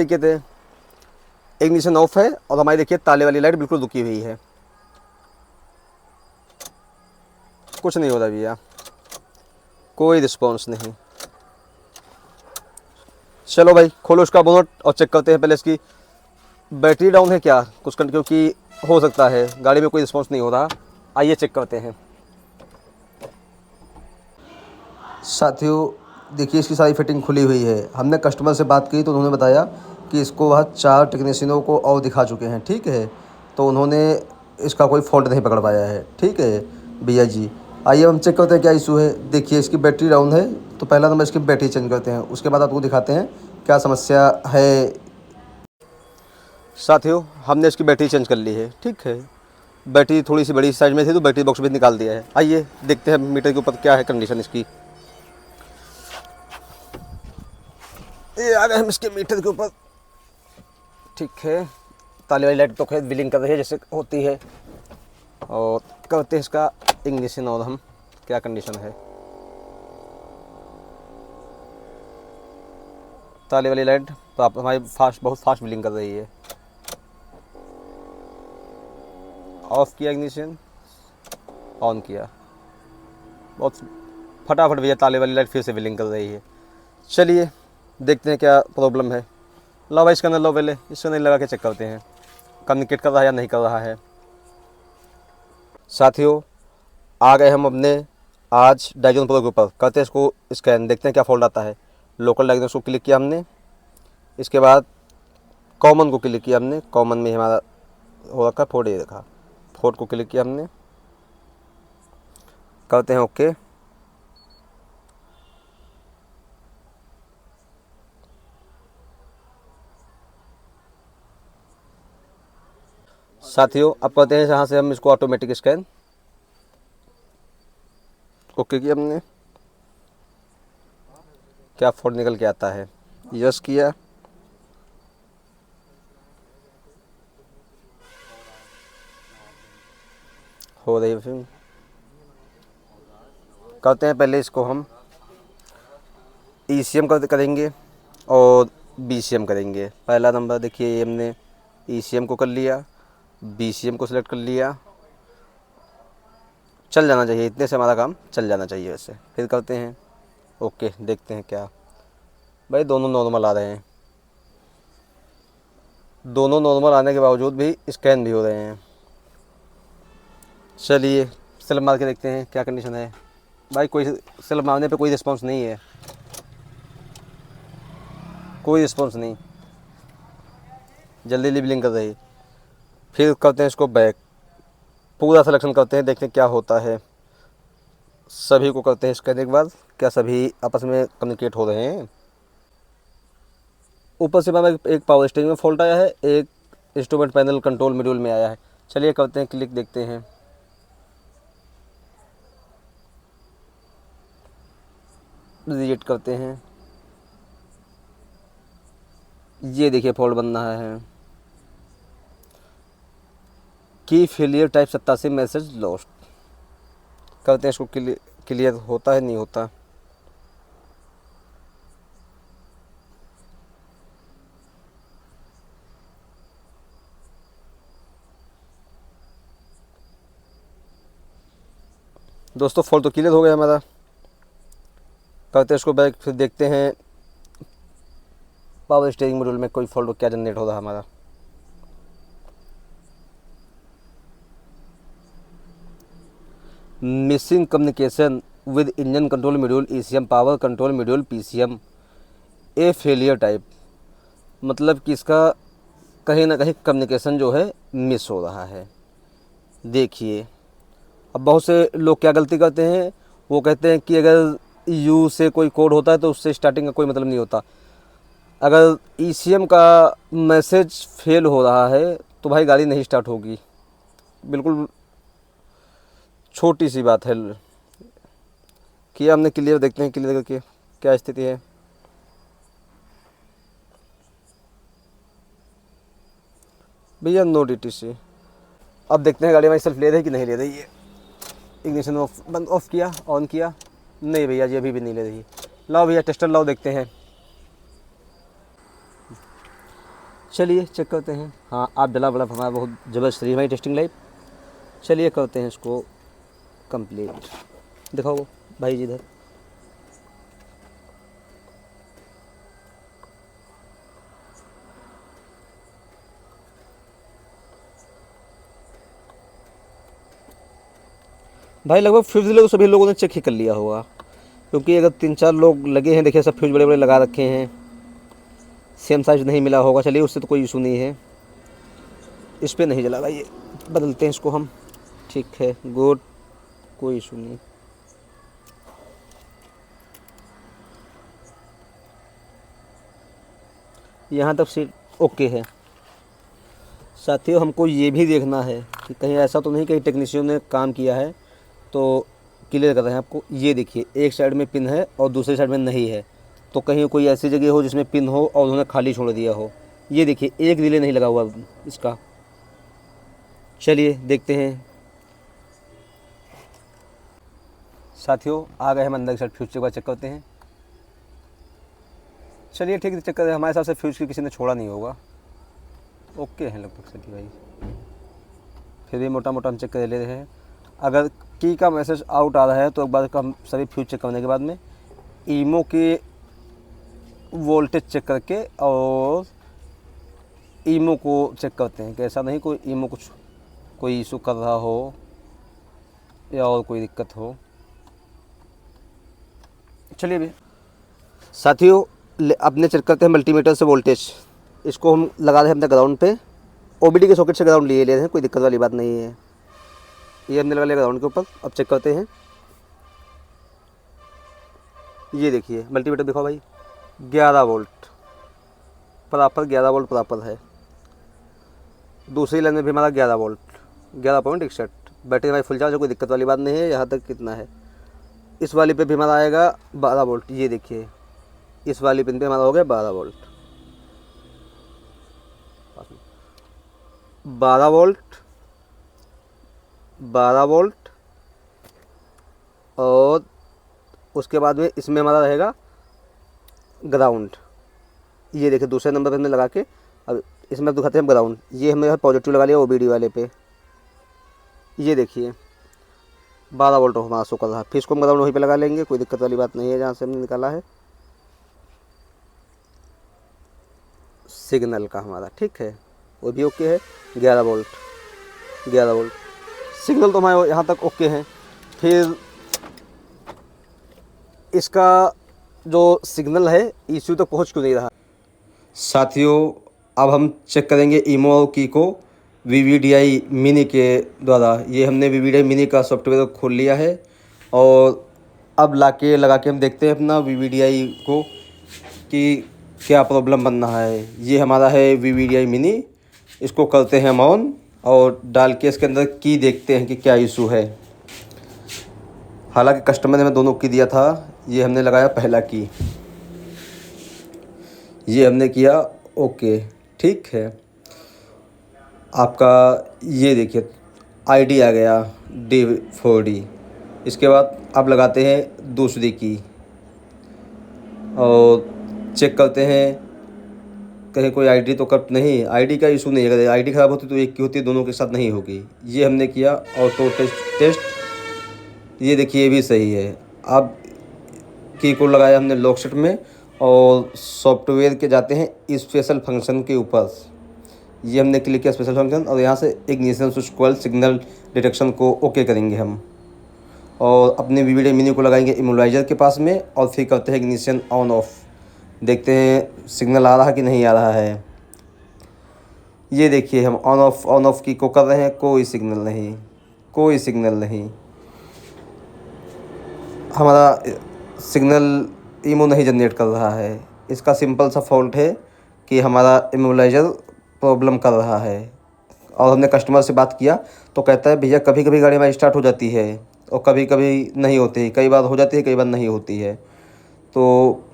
तरीके थे, ignition of है और हमारी देखिए ताले वाली लाइट बिल्कुल रुकी हुई है, कुछ नहीं हो रहा भैया, कोई रिस्पॉन्स नहीं। चलो भाई खोलो उसका बोनट और चेक करते हैं पहले इसकी बैटरी डाउन है क्या कुछ, क्योंकि हो सकता है गाड़ी में कोई रिस्पॉन्स नहीं हो रहा। आइए चेक करते हैं। साथियों देखिए इसकी सारी फिटिंग खुली हुई है। हमने कस्टमर से बात की तो उन्होंने बताया कि इसको वह 4 टेक्नीशियनों को और दिखा चुके हैं, ठीक है, तो उन्होंने इसका कोई फॉल्ट नहीं पकड़ पाया है, ठीक है भैया जी। आइए हम चेक करते हैं क्या इशू है। देखिए इसकी बैटरी डाउन है, तो पहला नंबर इसकी बैटरी चेंज करते हैं, उसके बाद आपको दिखाते हैं क्या समस्या है। साथियों हमने इसकी बैटरी चेंज कर ली है, ठीक है, बैटरी थोड़ी सी बड़ी साइज में थी तो बैटरी बॉक्स भी निकाल दिया है। आइए देखते हैं मीटर के ऊपर क्या है कंडीशन इसकी। ये आ गए हम इसके मीटर के ऊपर, ठीक है, ताले वाली लाइट तो खैर बिलिंग कर रही है जैसे होती है। और करते हैं इसका इग्निशन और हम क्या कंडीशन है। ताले वाली लाइट तो आप हमारी बहुत फास्ट बिलिंग कर रही है। ऑफ किया इग्निशन, ऑन किया, बहुत फटाफट भैया ताले वाली लाइट फिर से बिलिंग कर रही है। चलिए देखते हैं क्या प्रॉब्लम है। लो भाई इसका अंदर लो, पहले इसको नहीं लगा के चेक करते हैं कम्युनिकेट कर रहा है या नहीं कर रहा है। साथियों आ गए हम अपने आज डायग्नोस प्रो के ऊपर, करते हैं इसको स्कैन, देखते हैं क्या फॉल्ट आता है। लोकल डायग्नोस को क्लिक किया हमने, इसके बाद कॉमन को क्लिक किया हमने, कॉमन में हमारा हो रखा फोर्ड, ये देखा फोर्ड को क्लिक किया हमने, करते हैं ओके। साथियों अब करते हैं जहाँ से हम इसको ऑटोमेटिक स्कैन, ओके किया हमने, क्या फॉल्ट निकल के आता है, यस किया, हो रही है फिर। करते हैं पहले इसको हम ECM करेंगे और BCM करेंगे। पहला नंबर देखिए ये हमने ECM को कर लिया, BCM को सिलेक्ट कर लिया, चल जाना चाहिए, इतने से हमारा काम चल जाना चाहिए वैसे। फिर करते हैं ओके, देखते हैं क्या। भाई दोनों नॉर्मल आ रहे हैं, दोनों नॉर्मल आने के बावजूद भी स्कैन भी हो रहे हैं। चलिए सेल्फ मार के देखते हैं क्या कंडीशन है। भाई कोई सेल्फ मारने पे कोई रिस्पॉन्स नहीं है, कोई रिस्पॉन्स नहीं, जल्दी लिबलिंग कर रही। फिर करते हैं इसको बैक, पूरा सिलेक्शन करते हैं, देखते हैं क्या होता है। सभी को करते हैं स्कैन एक बार, क्या सभी आपस में कम्युनिकेट हो रहे हैं। ऊपर से हमारा एक पावर स्टेरिंग में फॉल्ट आया है, एक इंस्ट्रूमेंट पैनल कंट्रोल मॉड्यूल में आया है। चलिए करते हैं क्लिक, देखते हैं। रिजेक्ट करते हैं, ये देखिए फॉल्ट बन रहा है की फेलियर टाइप 87 मैसेज लॉस्ट। करते हैं इसको क्लियर होता है नहीं होता। दोस्तों फॉल्ट तो क्लियर हो गया हमारा। करते हैं इसको बैक, फिर देखते हैं पावर स्टीयरिंग मॉड्यूल में कोई फॉल्ट क्या जनरेट हो रहा है हमारा। Missing communication with engine control module ECM power control module PCM A failure type, मतलब कि इसका कहीं ना कहीं कम्युनिकेशन जो है मिस हो रहा है। देखिए अब बहुत से लोग क्या गलती करते हैं, वो कहते हैं कि अगर यू से कोई कोड होता है तो उससे स्टार्टिंग का कोई मतलब नहीं होता। अगर ECM का मैसेज फेल हो रहा है तो भाई गाड़ी नहीं स्टार्ट होगी, बिल्कुल छोटी सी बात है। किया हमने क्लियर, देखते हैं क्लियर करके क्या स्थिति है। भैया नो DTC। अब देखते हैं गाड़ी हमारी सेल्फ ले रही कि नहीं ले रही है। इग्निशन ऑफ, बंद ऑफ किया, ऑन किया, नहीं भैया जी अभी भी नहीं ले रही। लाओ भैया टेस्टर लाओ, देखते हैं। चलिए चेक करते हैं। हाँ, आप डला बड़ा हमारा बहुत ज़बरदस्त रही हमारी टेस्टिंग लाइफ। चलिए करते हैं इसको कंप्लीट। दिखाओ भाई जी इधर। भाई लगभग फ्यूज़ लोग सभी लोगों ने चेक ही कर लिया होगा, क्योंकि अगर 3-4 लोग लगे हैं, देखिए सब फ्यूज़ बड़े बड़े लगा रखे हैं, सेम साइज़ नहीं मिला होगा। चलिए उससे तो कोई इशू नहीं है, इस पर नहीं जला भाई, ये बदलते हैं इसको हम। ठीक है, गुड, कोई इशू नहीं। यहाँ तक सीट ओके है। साथियों, हमको ये भी देखना है कि कहीं ऐसा तो नहीं कहीं टेक्नीशियन ने काम किया है, तो क्लियर कर रहे हैं आपको। ये देखिए, एक साइड में पिन है और दूसरी साइड में नहीं है, तो कहीं कोई ऐसी जगह हो जिसमें पिन हो और उन्होंने खाली छोड़ दिया हो। ये देखिए, एक रिले नहीं लगा हुआ इसका। चलिए देखते हैं। साथियों, आ गए हम अंदर की साइड, फ्यूज एक बार चेक करते हैं। चलिए ठीक है, चेक करते हैं। हमारे हिसाब से फ्यूज की किसी ने छोड़ा नहीं होगा, ओके है लगभग। चलिए भाई, फिर भी मोटा मोटा हम चेक कर ले रहे हैं। अगर की का मैसेज आउट आ रहा है तो एक बार हम सभी फ्यूज चेक करने के बाद में ईमो के वोल्टेज चेक करके और ईमो को चेक करते हैं कि ऐसा नहीं कोई ईमो कुछ कोई इशू कर रहा हो या और कोई दिक्कत हो। चलिए भी साथियों, अपने चेक करते हैं मल्टीमीटर से वोल्टेज। इसको हम लगा रहे हैं अपने ग्राउंड पे, ओबीडी के सॉकेट से ग्राउंड लिए ले रहे हैं, कोई दिक्कत वाली बात नहीं है। ये हमने लगा लिया ग्राउंड के ऊपर। अब चेक करते हैं। ये देखिए मल्टीमीटर दिखाओ भाई, 11 वोल्ट प्रॉपर, 11 वोल्ट प्रॉपर है। दूसरी लाइन में भी हमारा 11 वोल्ट, 11.61। बैटरी हमारी फुल चार्ज है, कोई दिक्कत वाली बात नहीं है। यहाँ तक कितना है, इस वाली पे भी हमारा आएगा 12 वोल्ट। ये देखिए, इस वाली पिन पे हमारा हो गया 12 वोल्ट, 12 वोल्ट, 12 वोल्ट। और उसके बाद में इसमें हमारा रहेगा ग्राउंड। ये देखिए, दूसरे नंबर पे हमने लगा के अब इसमें दिखाते हैं ग्राउंड। ये हमने पॉजिटिव लगा लिया ओबीडी वाले पे। ये देखिए 12 वोल्ट हमारा शो कर रहा है। फिर इसको हम ग्राउंड वहीं पे लगा लेंगे, कोई दिक्कत वाली बात नहीं है। जहाँ से हमने निकाला है सिग्नल का हमारा, ठीक है, वो भी ओके है। 11 वोल्ट, 11 वोल्ट सिग्नल तो हमारे यहाँ तक ओके हैं। फिर इसका जो सिग्नल है इश्यू तक पहुँच क्यों नहीं रहा। साथियों, अब हम चेक करेंगे ईमो की को VVDI मिनी के द्वारा। ये हमने VVDI मिनी का सॉफ्टवेयर खोल लिया है और अब लगा के हम देखते हैं अपना VVDI को कि क्या प्रॉब्लम बन रहा है। ये हमारा है VVDI मिनी। इसको करते हैं हम ऑन और डाल के इसके अंदर की देखते हैं कि क्या इशू है। हालांकि कस्टमर ने हमें दोनों की दिया था, ये हमने लगाया पहला की, ये हमने किया ओके, ठीक है। आपका ये देखिए ID आ गया D4D। इसके बाद आप लगाते हैं दूसरी की और चेक करते हैं कहीं कोई ID तो कट नहीं। ID का इशू नहीं है, अगर ID ख़राब होती तो एक की होती, दोनों के साथ नहीं होगी। ये हमने किया ऑटो टेस्ट। ये देखिए, ये भी सही है। अब की को लगाया हमने लॉक सेट में और सॉफ्टवेयर के जाते हैं स्पेशल फंक्शन के ऊपर। ये हमने क्लिक किया स्पेशल फंक्शन और यहाँ से ignition switch coil signal detection को ओके करेंगे हम और अपने VVDI मिनी को लगाएंगे इमोलाइजर के पास में और फिर करते हैं इग्निशन ऑन ऑफ। देखते हैं सिग्नल आ रहा है कि नहीं आ रहा है। ये देखिए, हम ऑन ऑफ की को कर रहे हैं, कोई सिग्नल नहीं, कोई सिग्नल नहीं। हमारा सिग्नल ईमो नहीं जनरेट कर रहा है। इसका सिंपल सा फॉल्ट है कि हमारा इमोलाइजर प्रॉब्लम कर रहा है। और हमने कस्टमर से बात किया तो कहता है भैया कभी कभी गाड़ी हमारी स्टार्ट हो जाती है और कभी कभी नहीं होती, कई बार हो जाती है, कई बार नहीं होती है। तो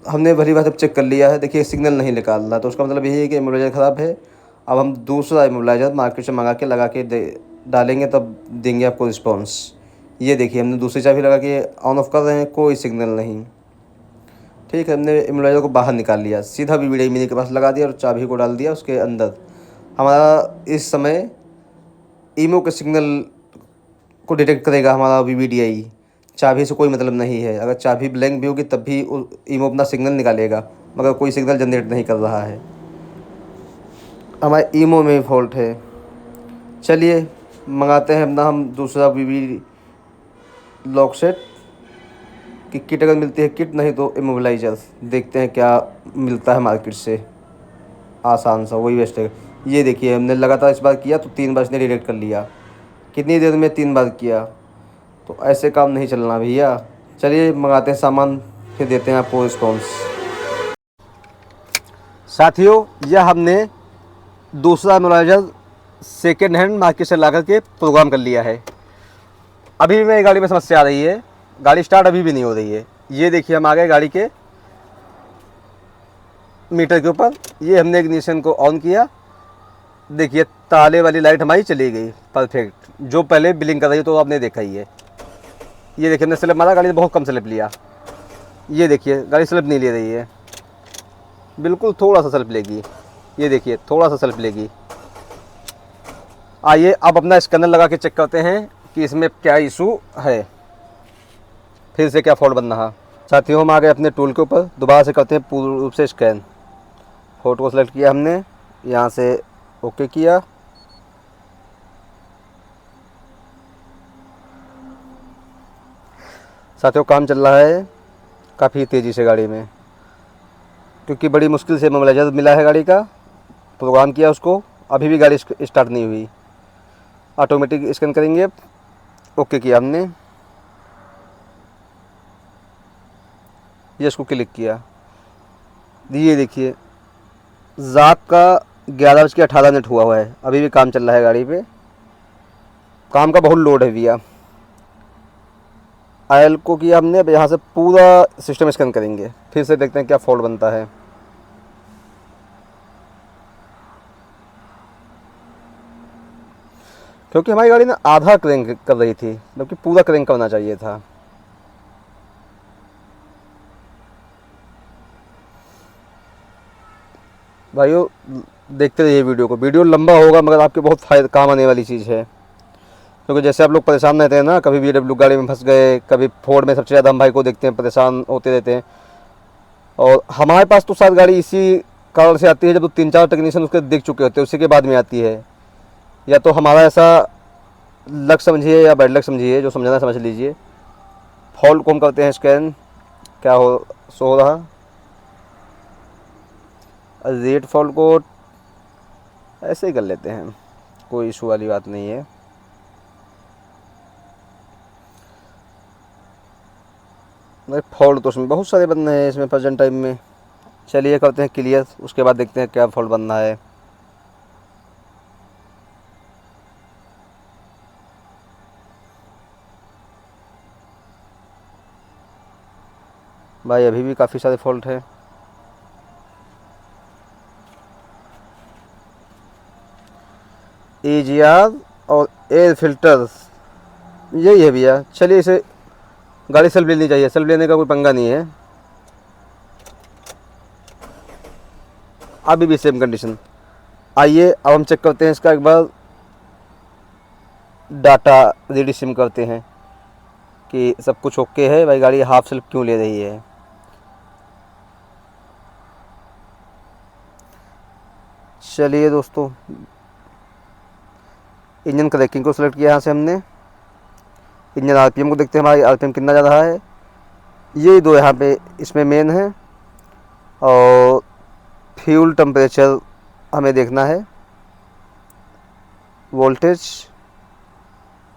हमने भली बात अब चेक कर लिया है, देखिए सिग्नल नहीं निकाल रहा, तो उसका मतलब यही है कि इमोलाइजर ख़राब है। अब हम दूसरा इमोलाइजर मार्केट से मंगा के लगा के डालेंगे, तब देंगे आपको रिस्पॉन्स। ये देखिए, हमने दूसरी चाबी लगा के ऑन ऑफ कर रहे हैं, कोई सिग्नल नहीं। ठीक है, हमने इम्यूलाइज़र को बाहर निकाल लिया, सीधा वीवीआई मिनी के पास लगा दिया और चाबी को डाल दिया उसके अंदर। हमारा इस समय ईमो के सिग्नल को डिटेक्ट करेगा हमारा वीवीडीआई। चाबी से कोई मतलब नहीं है, अगर चाबी ब्लैंक भी होगी तब भी ईमो अपना सिग्नल निकालेगा, मगर कोई सिग्नल जनरेट नहीं कर रहा है। हमारे ईमो में फॉल्ट है। चलिए मंगाते हैं अपना हम दूसरा वीवी लॉक सेट की किट, अगर मिलती है किट, नहीं तो इमोबिलाइजर देखते हैं क्या मिलता है मार्केट से आसान सा, वही बेस्ट है। ये देखिए हमने लगातार इस बार किया तो 3 बार इसने डिटेक्ट कर लिया। कितनी देर में 3 बार किया, तो ऐसे काम नहीं चलना भैया। चलिए मंगाते हैं सामान, फिर देते हैं आपको रिस्पॉन्स। साथियों, यह हमने दूसरा एनालाइजर सेकेंड हैंड मार्केट से ला करके प्रोग्राम कर लिया है। अभी भी मेरी गाड़ी में समस्या आ रही है, गाड़ी स्टार्ट अभी भी नहीं हो रही है। ये देखिए हम आ गए गाड़ी के मीटर के ऊपर, ये हमने इग्निशन को ऑन किया, देखिए ताले वाली लाइट हमारी चली गई परफेक्ट, जो पहले बिलिंग कर रही है तो आपने देखा ही है। ये देखिए हमने स्लिप मारा, गाड़ी ने बहुत कम स्लिप लिया। ये देखिए गाड़ी स्लिप नहीं ले रही है, बिल्कुल थोड़ा सा स्लिप लेगी। ये देखिए थोड़ा सा स्लिप लेगी। आइए अब अपना स्कैनर लगा के चेक करते हैं कि इसमें क्या इशू है, फिर से क्या फॉल्ट बन रहा। साथियों हम आ गए अपने टूल के ऊपर, दोबारा से करते हैं पूर्ण रूप से स्कैन। फ़ोटो को सेलेक्ट किया हमने, यहाँ से ओके किया। साथियों काम चल रहा है काफ़ी तेज़ी से गाड़ी में, क्योंकि बड़ी मुश्किल से मोबाइलाइजर मिला है गाड़ी का, प्रोग्राम किया उसको, अभी भी गाड़ी स्टार्ट नहीं हुई। ऑटोमेटिक स्कैन करेंगे, ओके किया हमने, ये इसको क्लिक किया। ये देखिए रात का 11:18 हुआ है, अभी भी काम चल रहा है गाड़ी पे, काम का बहुत लोड है भैया। आयल को किया हमने, अब यहाँ से पूरा सिस्टम स्कैन करेंगे, फिर से देखते हैं क्या फॉल्ट बनता है। क्योंकि हमारी गाड़ी ना आधा क्रैंक कर रही थी, जबकि पूरा क्रैंक करना चाहिए था। भाइयों देखते रहिए वीडियो को, वीडियो लंबा होगा मगर आपके बहुत फायदा काम आने वाली चीज़ है। क्योंकि जैसे आप लोग परेशान रहते हैं ना, कभी BMW गाड़ी में फंस गए, कभी फोर्ड में, सबसे ज़्यादा हम भाई को देखते हैं परेशान होते रहते हैं। और हमारे पास तो शायद गाड़ी इसी कारण से आती है, जब तो 3-4 टेक्नीशियन उसके देख चुके होते हैं, उसी के बाद में आती है। या तो हमारा ऐसा लक समझिए या बैड लक समझिए, जो समझना समझ लीजिए। फॉल्ट को हम करते हैं स्कैन, क्या हो शो हो रहा, रेट फॉल्ट को ऐसे ही कर लेते हैं, कोई इशू वाली बात नहीं है। फॉल्ट तो उसमें बहुत सारे बनने हैं इसमें प्रेजेंट टाइम में। चलिए करते हैं क्लियर, उसके बाद देखते हैं क्या फॉल्ट बनना है। भाई अभी भी काफ़ी सारे फॉल्ट हैं। EGR और एयर फिल्टर यही है भैया। चलिए इसे गाड़ी सेल्फ लेनी चाहिए, सेल्फ लेने का कोई पंगा नहीं है। अभी भी सेम कंडीशन। आइए अब हम चेक करते हैं इसका एक बार, डाटा रीड सिम करते हैं कि सब कुछ ओके है। भाई गाड़ी हाफ सेल्फ क्यों ले रही है। चलिए दोस्तों, इंजन क्रैकिंग को सिलेक्ट किया यहाँ से हमने, इंजन RPM को देखते हैं हमारी RPM कितना जा रहा है। ये दो यहाँ पे इसमें मेन है। और फ्यूल टेम्परेचर हमें देखना है, वोल्टेज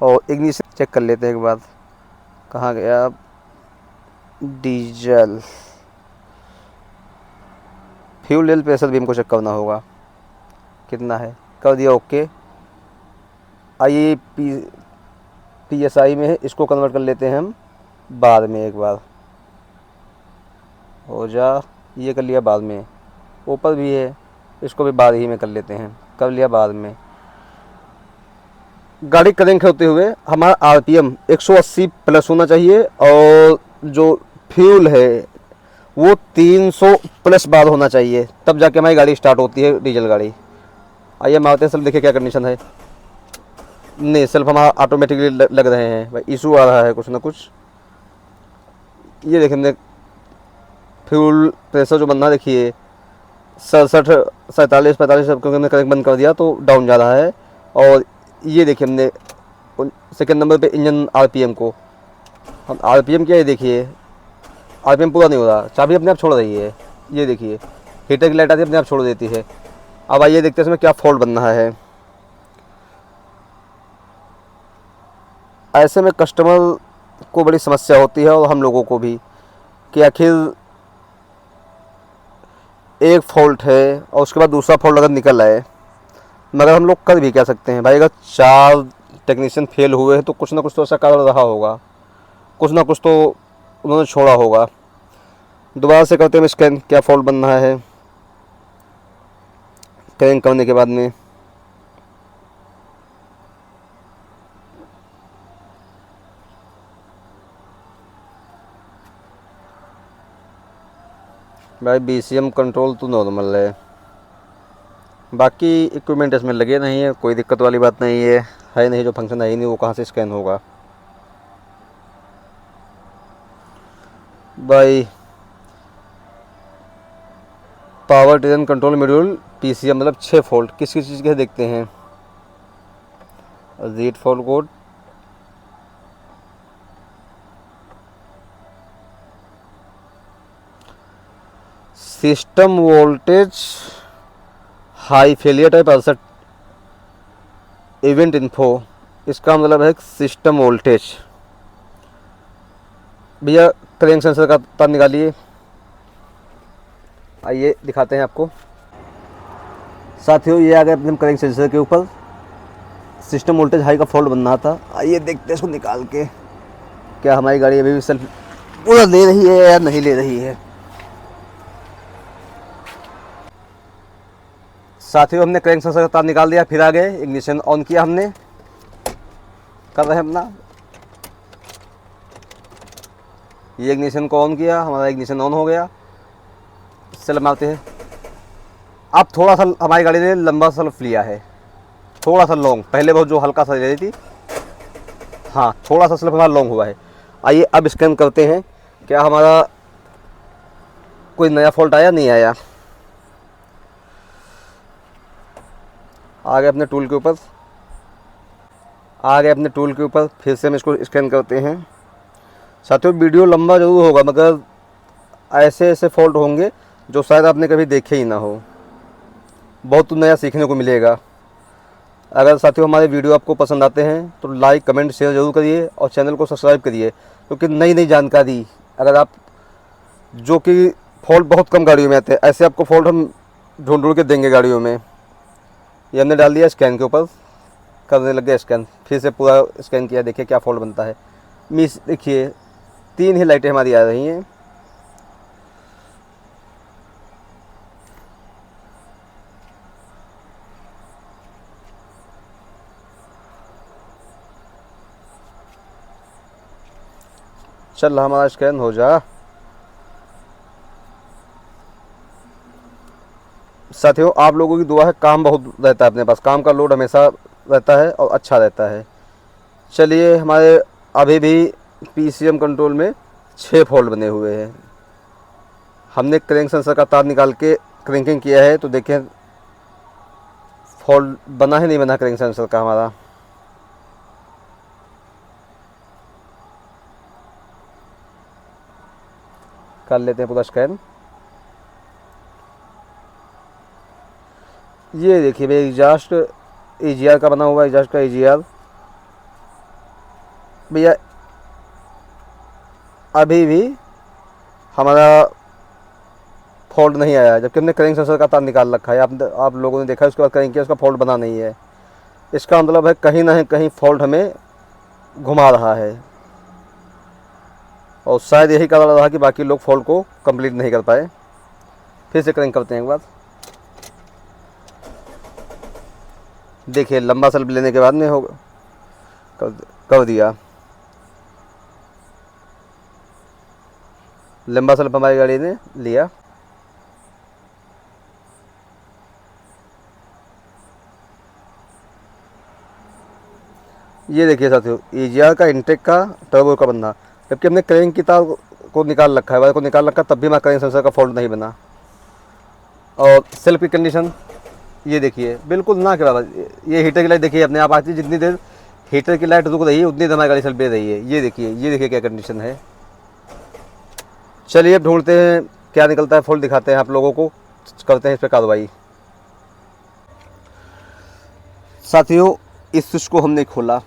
और इग्निशन चेक कर लेते हैं एक बार। कहाँ गया डीजल, फ्यूल लेवल प्रेशर भी हमको चेक करना होगा कितना है, कर दिया ओके। आइए PSI में है, इसको कन्वर्ट कर लेते हैं हम बाद में, एक बार हो जा, ये कर लिया बाद में। ऊपर भी है, इसको भी बाद ही में कर लेते हैं, कर लिया बाद में। गाड़ी क्रैंक होते हुए हमारा RPM 180 प्लस होना चाहिए और जो फ्यूल है वो 300 प्लस बार होना चाहिए, तब जाके हमारी गाड़ी स्टार्ट होती है, डीजल गाड़ी। आइए हम आते हैं, सेल्फ देखिए क्या कंडीशन है। नहीं, सेल्फ हमारा ऑटोमेटिकली लग रहे हैं भाई, इशू आ रहा है कुछ ना कुछ। ये देखिए हमने फ्यूल प्रेशर जो बनना देखिए 67 47 45 क्योंकि हमने करेक्ट बंद कर दिया तो डाउन जा रहा है। और ये देखिए हमने सेकंड नंबर पे इंजन आरपीएम को हम आरपीएम क्या है, देखिए आरपीएम पूरा नहीं हो रहा, चाबी अपने आप छोड़ रही है। ये देखिए हीटर की लाइट आती है अपने आप छोड़ देती है। अब आइए देखते हैं इसमें क्या फॉल्ट बन रहा है। ऐसे में कस्टमर को बड़ी समस्या होती है और हम लोगों को भी, कि आखिर एक फ़ॉल्ट है और उसके बाद दूसरा फॉल्ट अगर निकल आए, मगर हम लोग कर भी क्या सकते हैं भाई। अगर 4 टेक्नीशियन फेल हुए हैं तो कुछ ना कुछ तो ऐसा कारण रहा होगा, कुछ ना कुछ तो उन्होंने छोड़ा होगा। दोबारा से करते हैं स्कैन, क्या फॉल्ट बन रहा है क्रैंक करने के बाद में। भाई BCM कंट्रोल तो नॉर्मल है, बाकी इक्विपमेंट इसमें लगे नहीं है, कोई दिक्कत वाली बात नहीं है नहीं, जो फंक्शन है ही नहीं वो कहाँ से स्कैन होगा भाई। Power train control module PCM मतलब 6 फॉल्ट किस किस चीज़ के देखते हैं। Read fault code, system voltage high failure type अलसट इवेंट इन्फो, इसका मतलब है सिस्टम वोल्टेज। भैया क्रैंक सेंसर का तार निकालिए, आइए दिखाते हैं आपको। साथियों ये आ गए अपने क्रैंक सेंसर के ऊपर, सिस्टम वोल्टेज हाई का फॉल्ट बनना था। आइए देखते हैं इसको निकाल के, क्या हमारी गाड़ी अभी भी सेल्फ पूरा ले रही है या नहीं ले रही है। साथियों हमने क्रैंक सेंसर का तार निकाल दिया, फिर आ गए इग्निशन ऑन किया, हमने कर रहे हैं अपना, ये इग्निशन को ऑन किया, हमारा इग्निशन ऑन हो गया। सेल्फ मारते हैं। अब थोड़ा सा हमारी गाड़ी ने लंबा सेल्फ लिया है, थोड़ा सा लॉन्ग, पहले बहुत जो हल्का सा ले रही थी, हाँ थोड़ा सा सेल्फ हमारा लॉन्ग हुआ है। आइए अब स्कैन करते हैं क्या हमारा कोई नया फॉल्ट आया नहीं आया। आ गए अपने टूल के ऊपर, आ गए अपने टूल के ऊपर, फिर से हम इसको स्कैन करते हैं। साथियों वीडियो लंबा ज़रूर होगा, मगर ऐसे ऐसे फॉल्ट होंगे जो शायद आपने कभी देखे ही ना हो, बहुत नया सीखने को मिलेगा। अगर साथियों हमारे वीडियो आपको पसंद आते हैं तो लाइक कमेंट शेयर ज़रूर करिए और चैनल को सब्सक्राइब करिए, क्योंकि नई नई जानकारी, अगर आप जो कि फॉल्ट बहुत कम गाड़ियों में आते हैं, ऐसे आपको फॉल्ट हम ढूंढ ढूंढ के देंगे गाड़ियों में। ये हमने डाल दिया स्कैन के ऊपर, करने लग गया स्कैन, फिर से पूरा स्कैन किया, देखिए क्या फॉल्ट बनता है। मिस देखिए 3 ही लाइटें हमारी आ रही हैं। चल हमारा स्कैन हो जा। साथियों आप लोगों की दुआ है, काम बहुत रहता है अपने पास, काम का लोड हमेशा रहता है और अच्छा रहता है। चलिए हमारे अभी भी PCM कंट्रोल में 6 फॉल्ट बने हुए हैं। हमने क्रैंक सेंसर का तार निकाल के क्रैंकिंग किया है, तो देखें फॉल्ट बना है नहीं बना क्रैंक सेंसर का हमारा। कर लेते हैं पूरा स्कैन। ये देखिए भाई एग्जास्ट EGR का बना हुआ है, एग्जास्ट का EGR भैया अभी भी हमारा फॉल्ट नहीं आया है, जबकि हमने क्रैंक सेंसर का तार निकाल रखा है। आप लोगों ने देखा है, उसके बाद क्रैंक किया, उसका फॉल्ट बना नहीं है। इसका मतलब है कहीं ना कहीं फॉल्ट हमें घुमा रहा है, और शायद यही कारण रहा कि बाकी लोग फॉल्ट को कंप्लीट नहीं कर पाए। फिर से क्रैंक करते हैं एक बार, देखिए लंबा सेल्फ लेने के बाद में होगा, कर दिया। लंबा स्लैप हमारी गाड़ी ने लिया। ये देखिए साथियों, EGR का इंटेक का टर्बो का बनना, जबकि हमने क्रैंक की तार को निकाल रखा है, वायर को निकाल रखा, तब भी हमारा क्रैंक सेंसर का फॉल्ट नहीं बना। और सेल्फ की कंडीशन ये देखिए, बिल्कुल ना के बराबर। ये हीटर की लाइट देखिए अपने आप आती है, जितनी देर हीटर की लाइट रुक रही है उतनी देर हमारी गाड़ी सेल्फ दे रही है। ये देखिए क्या कंडीशन है। चलिए अब ढूंढते हैं क्या निकलता है, फॉल्ट दिखाते हैं आप लोगों को, करते हैं इस पर कार्रवाई। साथियों, इस स्विच को हमने खोला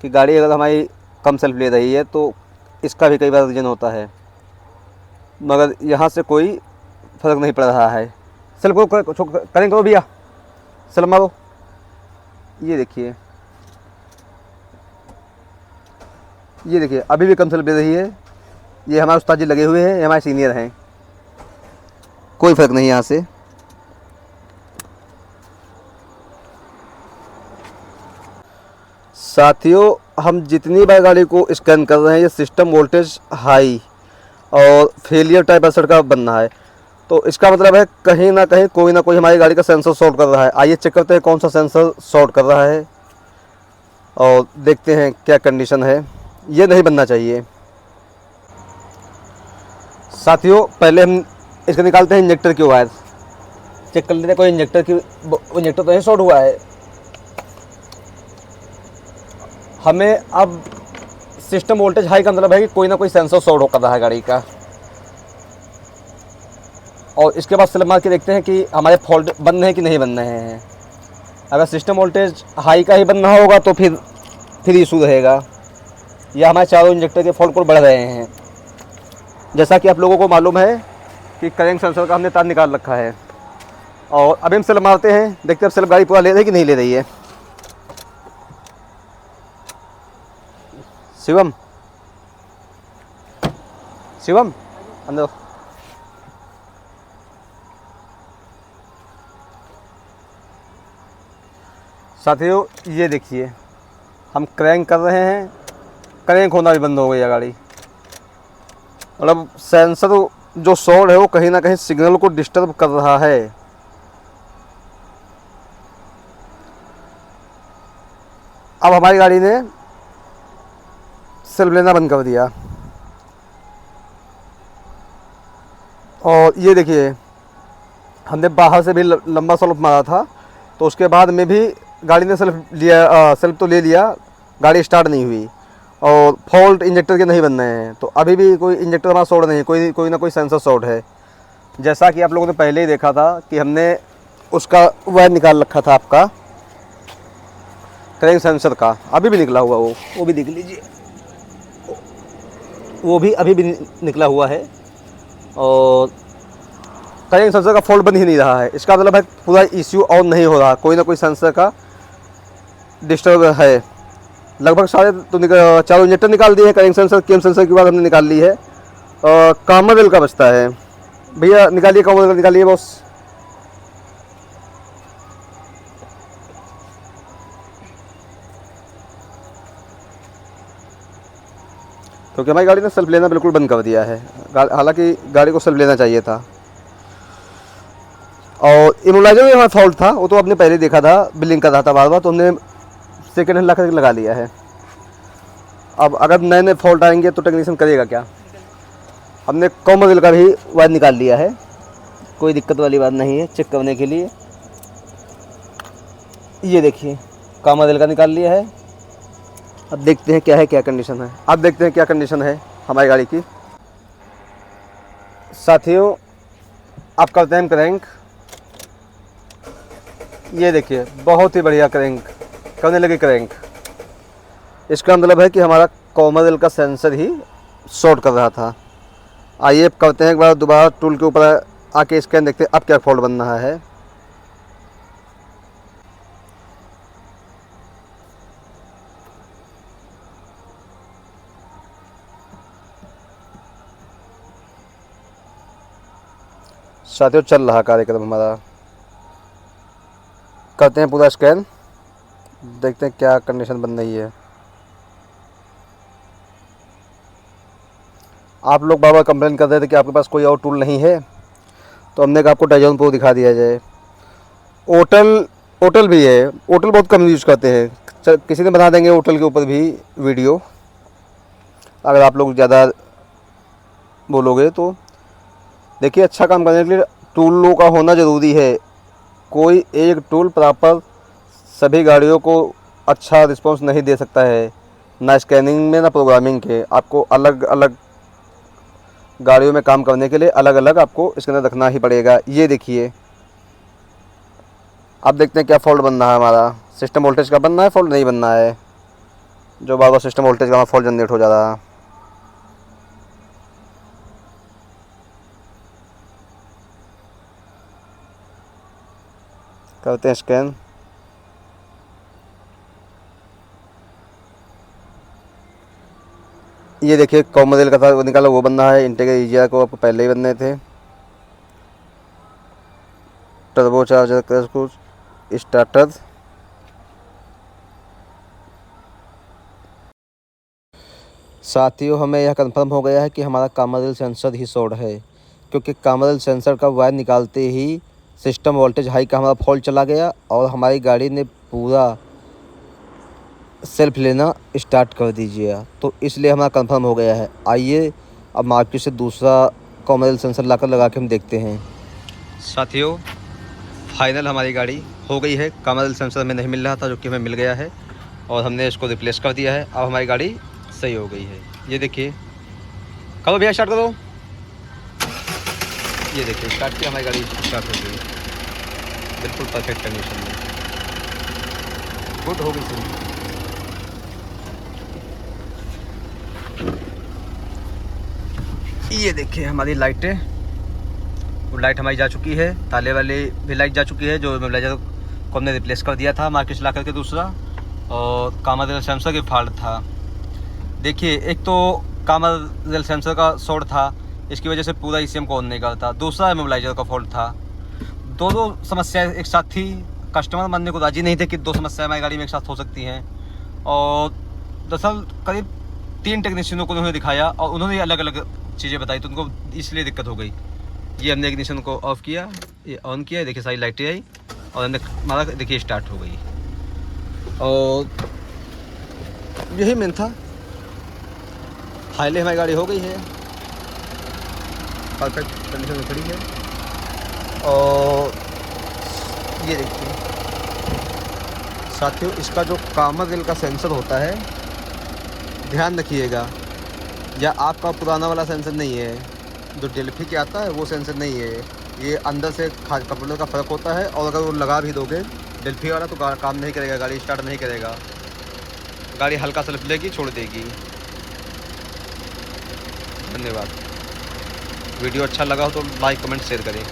कि गाड़ी अगर हमारी कम सेल्फ ले रही है तो इसका भी कई बार रीजन होता है, मगर यहाँ से कोई फ़र्क नहीं पड़ रहा है। सेल्फ को करें करो भैया, सेल्फ मारो। ये देखिए अभी भी कम सेल्फ ले रही है। ये हमारे उस्ताद जी लगे हुए हैं, ये हमारे सीनियर हैं, कोई फ़र्क नहीं यहाँ से। साथियों, हम जितनी बार गाड़ी को स्कैन कर रहे हैं, ये सिस्टम वोल्टेज हाई और फेलियर टाइप असर का बनना है, तो इसका मतलब है कहीं ना कहीं कोई ना कोई हमारी गाड़ी का सेंसर शॉर्ट कर रहा है। आइए चेक करते हैं कौन सा सेंसर शॉर्ट कर रहा है और देखते हैं क्या कंडीशन है। ये नहीं बनना चाहिए। साथियों, पहले हम इसका निकालते हैं इंजेक्टर की वायर, चेक कर लेते हैं कोई इंजेक्टर तो नहीं शॉर्ट हुआ है। हमें अब सिस्टम वोल्टेज हाई का मतलब है कि कोई ना कोई सेंसर शॉर्ट कर रहा है गाड़ी का। और इसके बाद स्लैब मार के देखते हैं कि हमारे फॉल्ट बन रहे हैं कि नहीं बन रहे हैं। अगर सिस्टम वोल्टेज हाई का ही बनना होगा तो फिर इशू रहेगा, या हमारे चारों इंजेक्टर के फॉल्ट कोड बढ़ रहे हैं। जैसा कि आप लोगों को मालूम है कि करंट सेंसर का हमने तार निकाल रखा है, और अभी हम स्लैब मारते हैं, देखते हैं अब स्लैब गाड़ी पूरा ले रही है कि नहीं ले रही है। शिवम अंदर। साथियों, ये देखिए हम क्रैंक कर रहे हैं, क्रैंक होना भी बंद हो गई है गाड़ी। मतलब सेंसर जो शॉर्ट है वो कहीं ना कहीं सिग्नल को डिस्टर्ब कर रहा है। अब हमारी गाड़ी ने सेल्फ लेना बंद कर दिया। और ये देखिए, हमने बाहर से भी लंबा सेल्फ मारा था, तो उसके बाद में भी गाड़ी ने सेल्फ तो ले लिया, गाड़ी स्टार्ट नहीं हुई और फॉल्ट इंजेक्टर के नहीं बन रहे हैं। तो अभी भी कोई इंजेक्टर हमारा शॉर्ट नहीं है, कोई ना कोई सेंसर शॉर्ट है। जैसा कि आप लोगों ने पहले ही देखा था कि हमने उसका वायर निकाल रखा था आपका क्रैंक सेंसर का, अभी भी निकला हुआ वो भी देख लीजिए, वो भी अभी भी निकला हुआ है। और क्रैंक सेंसर का फॉल्ट बन ही नहीं रहा है। इसका मतलब है पूरा इश्यू ऑन नहीं हो रहा, कोई ना कोई सेंसर का डिस्टर्ब है। लगभग चारों इंजेक्टर निकाल दिए हैं, क्रैंक सेंसर केम सेंसर की बात हमने निकाल ली है। कॉमनवेल का बचता है, भैया निकालिए, कॉमनवेल निकालिए बॉस। क्योंकि हमारी गाड़ी ने सेल्फ लेना बिल्कुल बंद कर दिया है, हालांकि गाड़ी को सेल्फ लेना चाहिए था। और इमोलाइजर में हमारा फॉल्ट था, वो तो आपने पहले देखा था, बिलिंग कर रहा था बार बार, तो हमने सेकेंड हैंड ला करके लगा लिया है। अब अगर नए नए फॉल्ट आएंगे तो टेक्नीशियन करेगा क्या। हमने कॉमनवेल का भी वायर निकाल लिया है, कोई दिक्कत वाली बात नहीं है चेक करने के लिए। ये देखिए कॉमनवेल का निकाल लिया है। अब देखते हैं क्या कंडीशन है, अब देखते हैं क्या कंडीशन है हमारी गाड़ी की। साथियों, आप करते हैं क्रैंक, ये देखिए बहुत ही बढ़िया क्रैंक करने लगे क्रैंक। इसका मतलब है कि हमारा कॉमनवेल का सेंसर ही शॉर्ट कर रहा था। आइए करते हैं एक बार दोबारा टूल के ऊपर आके स्कैन, देखते हैं अब क्या फॉल्ट बन रहा है। साथियों, चल रहा कार्यक्रम हमारा, करते हैं पूरा स्कैन, देखते हैं क्या कंडीशन बन रही है। आप लोग बार बार कंप्लेन कर रहे थे कि आपके पास कोई और टूल नहीं है, तो हमने कहा आपको डाइजोन प्रो दिखा दिया जाए। ओटल भी है, ओटल बहुत कम यूज़ करते हैं। किसी ने बना देंगे ओटल के ऊपर भी वीडियो, अगर आप लोग ज़्यादा बोलोगे तो। देखिए, अच्छा काम करने के लिए टूलों का होना ज़रूरी है। कोई एक टूल प्रॉपर सभी गाड़ियों को अच्छा रिस्पॉन्स नहीं दे सकता है, ना स्कैनिंग में ना प्रोग्रामिंग के। आपको अलग अलग गाड़ियों में काम करने के लिए अलग अलग आपको स्कैनर रखना ही पड़ेगा। ये देखिए, अब देखते हैं क्या फॉल्ट बन रहा है हमारा। सिस्टम वोल्टेज का बनना है, फॉल्ट नहीं बनना है। जो बार बार सिस्टम वोल्टेज का फॉल्ट जनरेट हो जा रहा है। करते हैं स्कैन। ये देखिए, कॉम मॉडल का था वो निकाला, वो बनना है। इंटेगर ईजिया को आपको पहले ही बनने थे। Turbo charger crush course starter. साथियों, हमें यह कंफर्म हो गया है कि हमारा कामरेल सेंसर ही शॉर्ट है, क्योंकि कामरेल सेंसर का वायर निकालते ही सिस्टम वोल्टेज हाई का हमारा फॉल्ट चला गया और हमारी गाड़ी ने पूरा सेल्फ लेना स्टार्ट कर दीजिए। तो इसलिए हमारा कंफर्म हो गया है। आइए अब मार्केट से दूसरा कामरेल सेंसर लाकर लगा के हम देखते हैं। साथियों, फाइनल हमारी गाड़ी हो गई है। कामरेल सेंसर हमें नहीं मिल रहा था, जो कि हमें मिल गया है और हमने इसको रिप्लेस कर दिया है। अब हमारी गाड़ी सही हो गई है। ये देखिए, करो भैया, स्टार्ट करो। ये देखिए, स्टार्ट किया, हमारी गाड़ी स्टार्ट हो गई, बिल्कुल परफेक्ट कंडीशन में। गुड हो गई सही। ये देखिए हमारी लाइटें, वो लाइट हमारी जा चुकी है। ताले वाली भी लाइट जा चुकी है, जो मोबिलाइजर को हमने रिप्लेस कर दिया था मार्केट से ला करके दूसरा। और कामरेल सेंसर की फॉल्ट था। देखिए, एक तो कामरेल सेंसर का शॉर्ट था, इसकी वजह से पूरा ईसीएम को ऑन नहीं करता। दूसरा मोबिलाइजर का फॉल्ट था। दो समस्याएं एक साथ थी। कस्टमर मानने को राजी नहीं थे कि दो समस्याएं हमारी गाड़ी में एक साथ हो सकती हैं। और दरअसल करीब 3 टेक्नीशियनों को उन्होंने दिखाया और उन्होंने अलग अलग चीज़ें बताई, तो उनको इसलिए दिक्कत हो गई। ये हमने इग्निशन को ऑफ़ किया, ये ऑन किया, देखिए सारी लाइटें आई और हमने हमारा देखिए स्टार्ट हो गई। और यही मेन था। फाइनली हमारी गाड़ी हो गई है, परफेक्ट कंडीशन में खड़ी है। और ये देखिए साथियों, इसका जो कामरेल का सेंसर होता है, ध्यान रखिएगा, या आपका पुराना वाला सेंसर नहीं है, जो डेल्फी के आता है वो सेंसर नहीं है। ये अंदर से कंप्यूटर का फ़र्क होता है। और अगर वो लगा भी दोगे डेल्फी वाला, तो काम नहीं करेगा, गाड़ी स्टार्ट नहीं करेगा, गाड़ी हल्का सेल्फ लेगी, छोड़ देगी। धन्यवाद। वीडियो अच्छा लगा हो तो लाइक कमेंट शेयर करें।